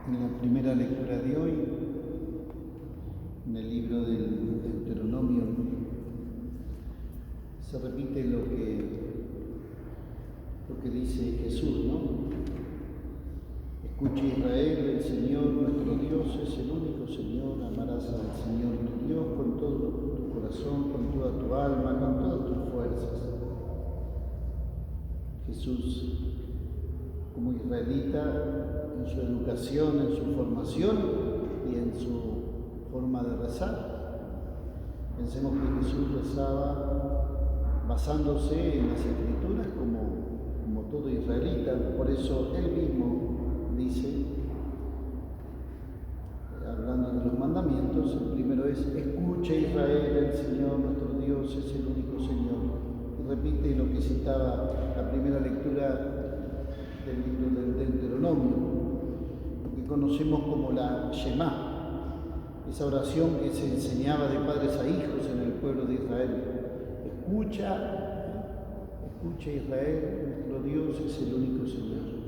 En la primera lectura de hoy, en el libro del Deuteronomio, se repite lo que dice Jesús, ¿no? Escucha Israel, el Señor nuestro Dios es el único Señor, amarás al Señor tu Dios con todo tu corazón, con toda tu alma, con todas tus fuerzas. Jesús, como israelita, en su educación, en su formación y en su forma de rezar. Pensemos que Jesús rezaba basándose en las Escrituras como todo israelita, por eso él mismo dice, hablando de los mandamientos, el primero es: escucha Israel, el Señor nuestro Dios es el único Señor. Y repite lo que citaba la primera lectura del libro del Deuteronomio, lo que conocemos como la Shema, esa oración que se enseñaba de padres a hijos en el pueblo de Israel. Escucha Israel, nuestro Dios es el único Señor.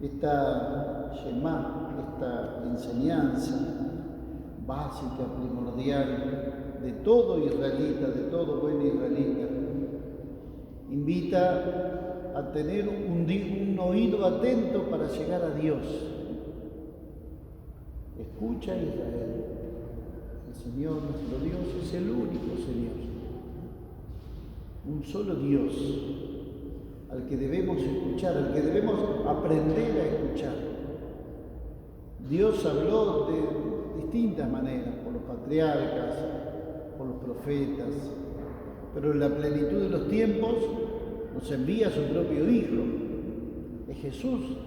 Esta Shema, esta enseñanza básica, primordial de todo israelita, de todo buen israelita, invita a tener un oído atento para llegar a Dios. Escucha Israel, el Señor nuestro Dios es el único Señor, un solo Dios al que debemos escuchar, al que debemos aprender a escuchar. Dios habló de distintas maneras, por los patriarcas, por los profetas, pero en la plenitud de los tiempos nos envía a su propio Hijo. Es Jesús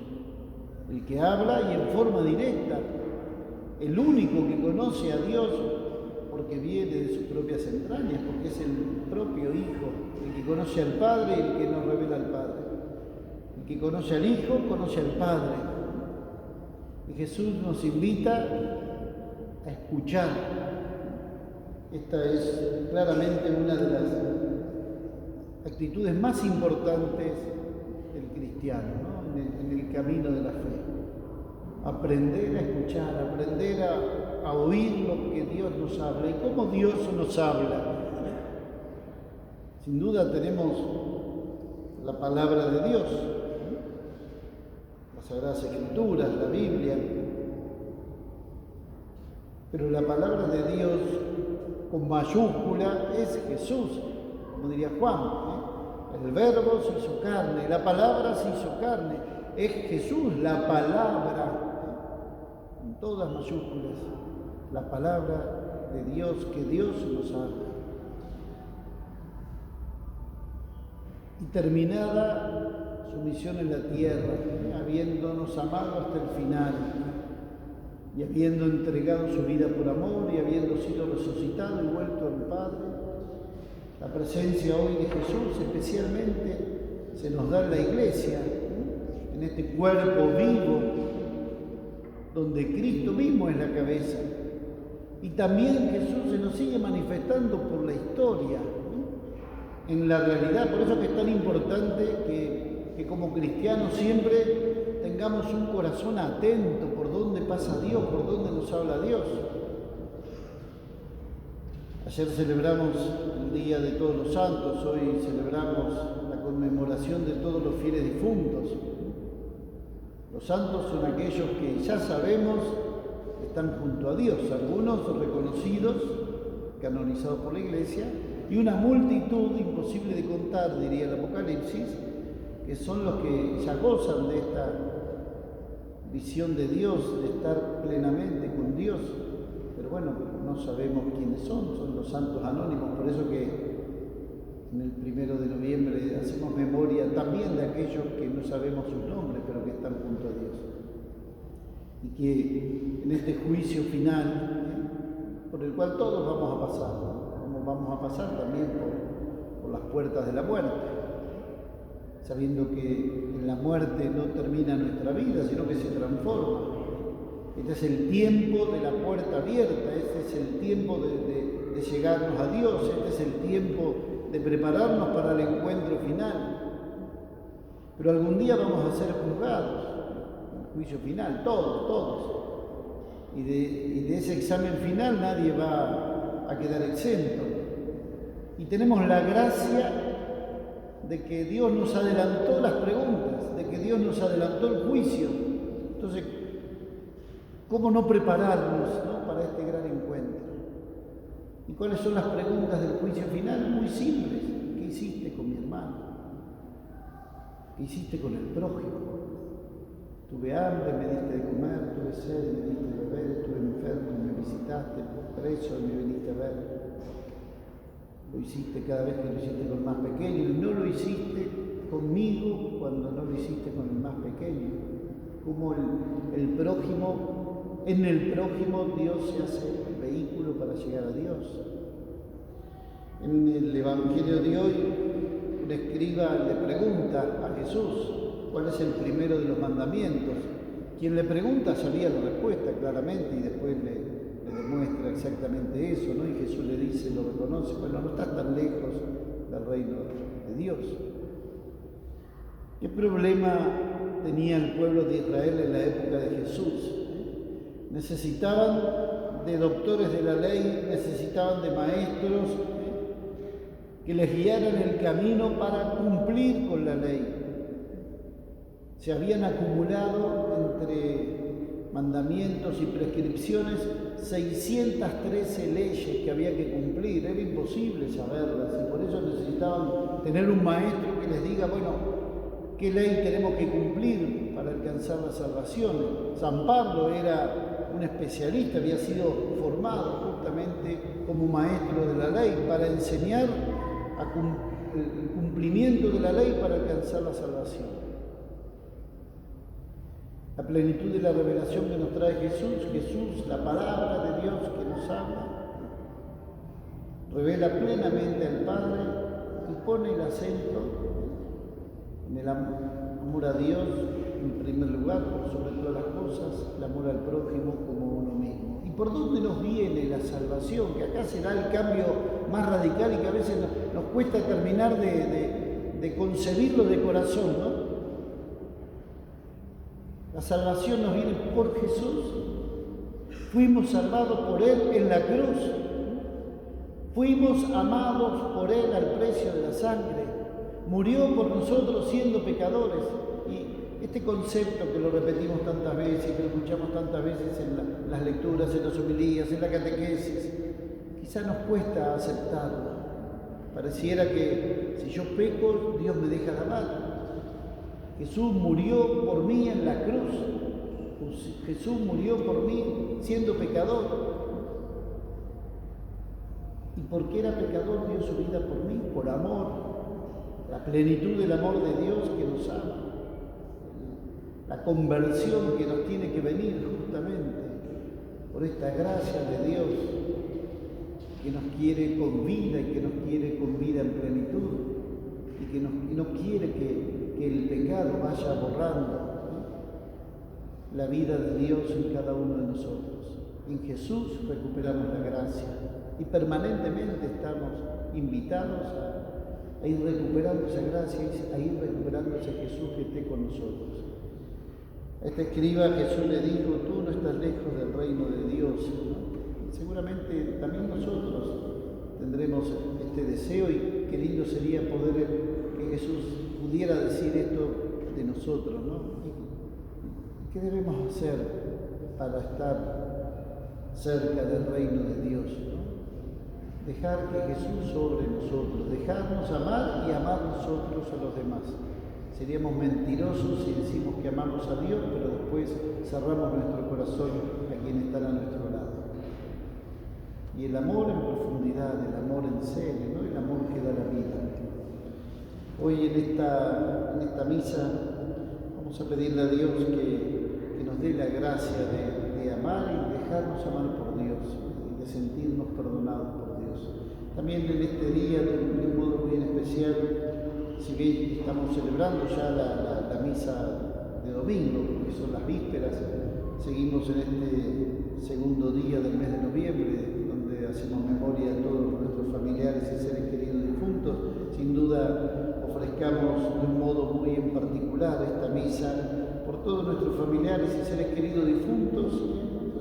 el que habla y en forma directa, el único que conoce a Dios porque viene de sus propias entrañas, porque es el propio Hijo, el que conoce al Padre y el que nos revela al Padre. El que conoce al Hijo, conoce al Padre. Y Jesús nos invita a escuchar. Esta es claramente una de las actitudes más importantes del cristiano, ¿no? en el camino de la fe. Aprender a escuchar, aprender a oír lo que Dios nos habla y cómo Dios nos habla. Sin duda tenemos la palabra de Dios, las Sagradas Escrituras, la Biblia, pero la palabra de Dios con mayúscula es Jesús, como diría Juan, El Verbo se hizo carne, la palabra se hizo carne, es Jesús, la palabra, en todas mayúsculas, la palabra de Dios, que Dios nos habla. Y terminada su misión en la tierra, habiéndonos amado hasta el final, y habiendo entregado su vida por amor, y habiendo sido resucitado y vuelto al Padre, la presencia hoy de Jesús especialmente se nos da en la Iglesia, en este cuerpo vivo, donde Cristo mismo es la cabeza. Y también Jesús se nos sigue manifestando por la historia, en la realidad. Por eso es que es tan importante que como cristianos siempre tengamos un corazón atento por dónde pasa Dios, por dónde nos habla Dios. Ayer celebramos el Día de Todos los Santos, hoy celebramos la conmemoración de todos los fieles difuntos. Los santos son aquellos que ya sabemos están junto a Dios, algunos reconocidos, canonizados por la Iglesia, y una multitud imposible de contar, diría el Apocalipsis, que son los que ya gozan de esta visión de Dios, de estar plenamente con Dios. Pero bueno, no sabemos quiénes son los santos anónimos, por eso que en el 1 de noviembre hacemos memoria también de aquellos que no sabemos sus nombres, pero que están junto a Dios. Y que en este juicio final, por el cual todos vamos a pasar, como vamos a pasar también por las puertas de la muerte, sabiendo que en la muerte no termina nuestra vida, sino que se transforma. Este es el tiempo de la puerta abierta, este es el tiempo de llegarnos a Dios, este es el tiempo de prepararnos para el encuentro final. Pero algún día vamos a ser juzgados, juicio final, todos. Y de ese examen final nadie va a quedar exento. Y tenemos la gracia de que Dios nos adelantó las preguntas, de que Dios nos adelantó el juicio. Entonces, ¿cómo no prepararnos, ¿no?, para este gran encuentro? ¿Y cuáles son las preguntas del juicio final? Muy simples. ¿Qué hiciste con mi hermano? ¿Qué hiciste con el prójimo? Tuve hambre, me diste de comer, tuve sed, me diste de beber, estuve enfermo, me visitaste, preso, me viniste a ver. Lo hiciste cada vez que lo hiciste con el más pequeño y no lo hiciste conmigo cuando no lo hiciste con el más pequeño. Como el prójimo, en el prójimo Dios se hace vehículo para llegar a Dios. En el Evangelio de hoy, un escriba le pregunta a Jesús cuál es el primero de los mandamientos. Quien le pregunta sabía la respuesta claramente y después le demuestra exactamente eso, ¿no? Y Jesús le dice, lo reconoce, bueno, no estás tan lejos del reino de Dios. ¿Qué problema tenía el pueblo de Israel en la época de Jesús? Necesitaban de doctores de la ley, necesitaban de maestros que les guiaran el camino para cumplir con la ley. Se habían acumulado entre mandamientos y prescripciones 613 leyes que había que cumplir. Era imposible saberlas y por eso necesitaban tener un maestro que les diga, bueno, ¿qué ley tenemos que cumplir para alcanzar la salvación? San Pablo era un especialista, había sido formado justamente como maestro de la ley para enseñar el cumplimiento de la ley para alcanzar la salvación. La plenitud de la revelación que nos trae Jesús, la palabra de Dios que nos habla, revela plenamente al Padre y pone el acento en el amor a Dios en primer lugar, por sobre todas las cosas, el amor al prójimo como uno mismo. ¿Y por dónde nos viene la salvación? Que acá será el cambio más radical y que a veces nos cuesta terminar de concebirlo de corazón, ¿no? La salvación nos viene por Jesús. Fuimos salvados por Él en la cruz. Fuimos amados por Él al precio de la sangre. Murió por nosotros siendo pecadores. Y este concepto que lo repetimos tantas veces, que lo escuchamos tantas veces en las lecturas, en las homilías, en la catequesis, quizá nos cuesta aceptarlo. Pareciera que si yo peco, Dios me deja la mano. Jesús murió por mí en la cruz. Jesús murió por mí siendo pecador. ¿Y por qué era pecador? Dio su vida por mí, por amor. La plenitud del amor de Dios que nos ama. La conversión que nos tiene que venir justamente por esta gracia de Dios que nos quiere con vida y que nos quiere con vida en plenitud y que no quiere que el pecado vaya borrando la vida de Dios en cada uno de nosotros. En Jesús recuperamos la gracia y permanentemente estamos invitados a ir recuperando esa gracia, a ir recuperando ese Jesús que esté con nosotros. A este escriba Jesús le dijo, tú no estás lejos del reino de Dios, ¿no? Y seguramente también nosotros tendremos este deseo y qué lindo sería poder que Jesús pudiera decir esto de nosotros, ¿no? ¿Qué debemos hacer para estar cerca del reino de Dios, ¿no? Dejar que Jesús sobre nosotros, dejarnos amar y amar nosotros a los demás. Seríamos mentirosos si decimos que amamos a Dios, pero después cerramos nuestro corazón a quien está a nuestro lado. Y el amor en profundidad, el amor en serio, ¿no? El amor que da la vida. Hoy en esta misa vamos a pedirle a Dios que nos dé la gracia de amar y dejarnos amar por Dios y de sentirnos perdonados por Dios. También en este día, de un modo muy especial, si bien estamos celebrando ya la misa de domingo, que son las vísperas, seguimos en este segundo día del mes de noviembre, donde hacemos memoria a todos nuestros familiares y seres queridos difuntos. Sin duda ofrezcamos de un modo muy en particular esta misa por todos nuestros familiares y seres queridos difuntos.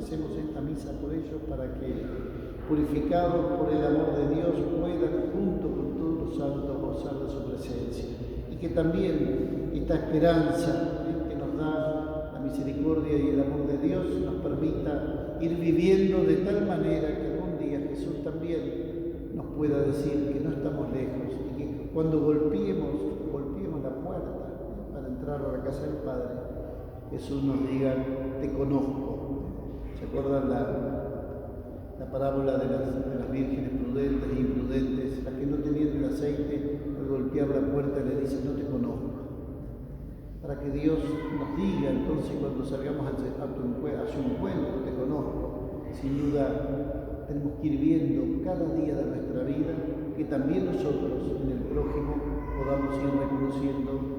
Hacemos esta misa por ellos para que, purificados por el amor de Dios, puedan junto con todos los santos gozar de su presencia. Y que también esta esperanza que nos da la misericordia y el amor de Dios nos permita ir viviendo de tal manera que algún día Jesús también nos pueda decir que no estamos lejos y que cuando golpeemos la puerta para entrar a la casa del Padre, Jesús nos diga: te conozco. ¿Se acuerdan la parábola de las vírgenes prudentes e imprudentes? Las que no tenían el aceite, al golpear la puerta le dicen: no te conozco. Para que Dios nos diga entonces cuando salgamos a su encuentro: te conozco. Sin duda tenemos que ir viendo cada día de nuestra vida que también nosotros en el prójimo podamos ir reconociendo